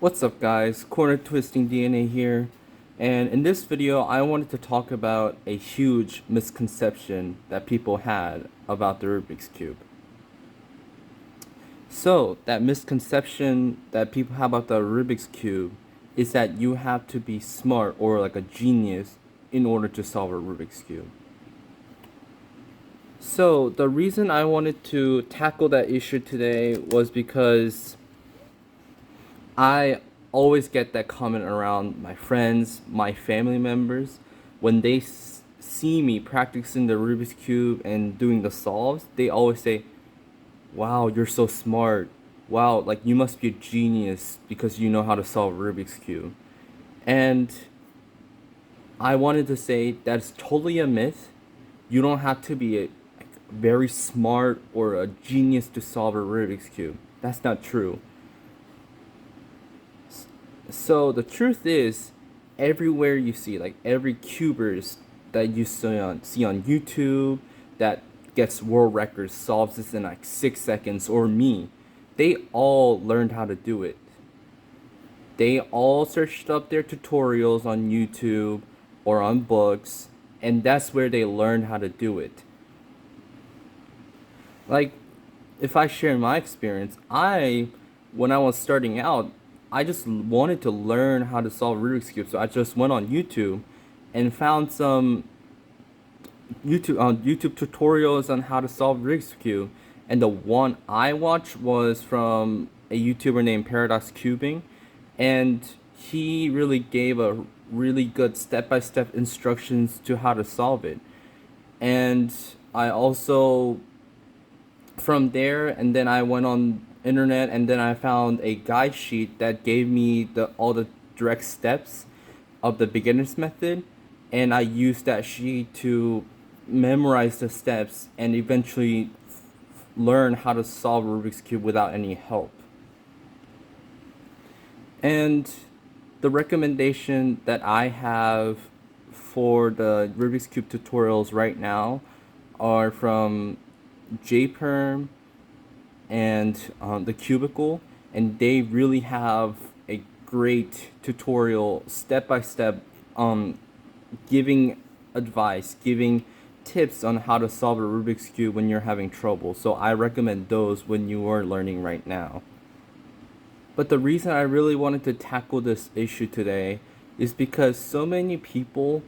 What's up guys, Corner Twisting DNA here, and in this video I wanted to talk about a huge misconception that people had about the Rubik's Cube. So, that misconception that people have about the Rubik's Cube is that you have to be smart or like a genius in order to solve a Rubik's Cube. So, the reason I wanted to tackle that issue today was because I always get that comment around my friends, my family members, when they see me practicing the Rubik's Cube and doing the solves. They always say, "Wow, you're so smart. Wow, like you must be a genius because you know how to solve Rubik's Cube." And I wanted to say that's totally a myth. You don't have to be like, very smart or a genius to solve a Rubik's Cube. That's not true. So the truth is, everywhere you see, like every cubers that you see on YouTube that gets world records, solves this in like 6 seconds, or me, they all learned how to do it. They all searched up their tutorials on YouTube or on books, and that's where they learned how to do it. Like, if I share my experience, when I was starting out, I just wanted to learn how to solve Rubik's Cube. So I just went on YouTube and found some YouTube tutorials on how to solve Rubik's Cube. And the one I watched was from a YouTuber named Paradox Cubing, and he really gave a really good step-by-step instructions to how to solve it. And I also from there, and then I went on internet, and then I found a guide sheet that gave me all the direct steps of the beginner's method, and I used that sheet to memorize the steps and eventually learn how to solve Rubik's Cube without any help. And the recommendation that I have for the Rubik's Cube tutorials right now are from JPerm and the Cubicle, and they really have a great tutorial step by step, giving advice, giving tips on how to solve a Rubik's Cube when you're having trouble. So I recommend those when you are learning right now. But the reason I really wanted to tackle this issue today is because so many people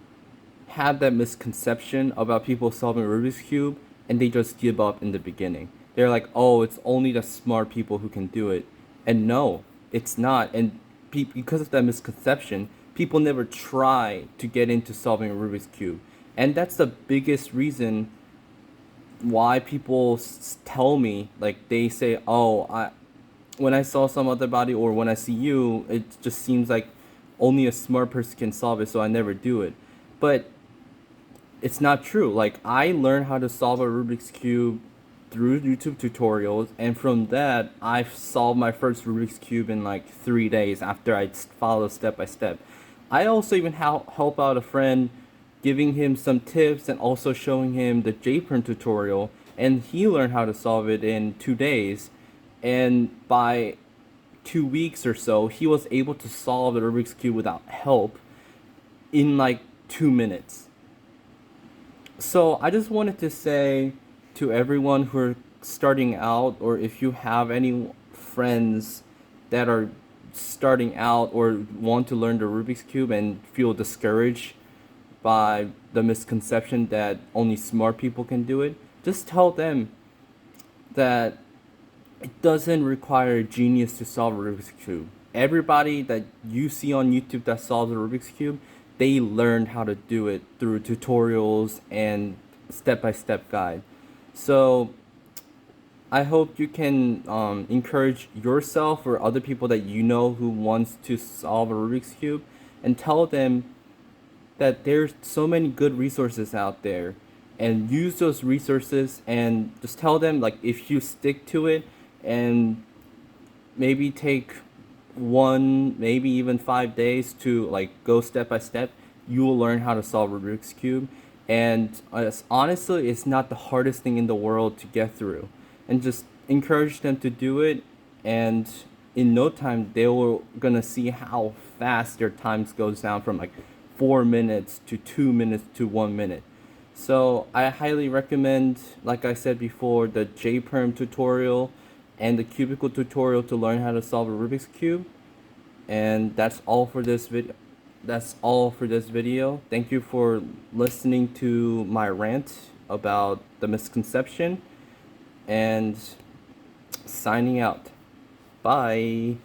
have that misconception about people solving Rubik's Cube, and they just give up in the beginning. They're like, "Oh, it's only the smart people who can do it." And no, it's not. And because of that misconception, people never try to get into solving a Rubik's Cube. And that's the biggest reason why people tell me, like, they say, "Oh, when I saw some other body, or when I see you, it just seems like only a smart person can solve it, so I never do it." But it's not true. Like, I learned how to solve a Rubik's Cube through YouTube tutorials, and from that, I've solved my first Rubik's Cube in like 3 days after I followed step by step. I also even help out a friend, giving him some tips and also showing him the JPerm tutorial, and he learned how to solve it in 2 days. And by 2 weeks or so, he was able to solve the Rubik's Cube without help in like 2 minutes. So I just wanted to say to everyone who are starting out, or if you have any friends that are starting out or want to learn the Rubik's Cube and feel discouraged by the misconception that only smart people can do it, just tell them that it doesn't require a genius to solve a Rubik's Cube. Everybody that you see on YouTube that solves a Rubik's Cube, they learned how to do it through tutorials and step-by-step guide. So I hope you can encourage yourself or other people that you know who wants to solve a Rubik's Cube, and tell them that there's so many good resources out there, and use those resources, and just tell them, like, if you stick to it and maybe take 1, maybe even 5 days to like go step by step, you will learn how to solve a Rubik's Cube. And honestly, it's not the hardest thing in the world to get through. And just encourage them to do it, and in no time they were gonna see how fast their times goes down from like 4 minutes to 2 minutes to 1 minute. So I highly recommend, like I said before, the JPerm tutorial and the cubicle tutorial to learn how to solve a Rubik's Cube. And that's all for this video. That's all for this video. Thank you for listening to my rant about the misconception, and signing out. Bye.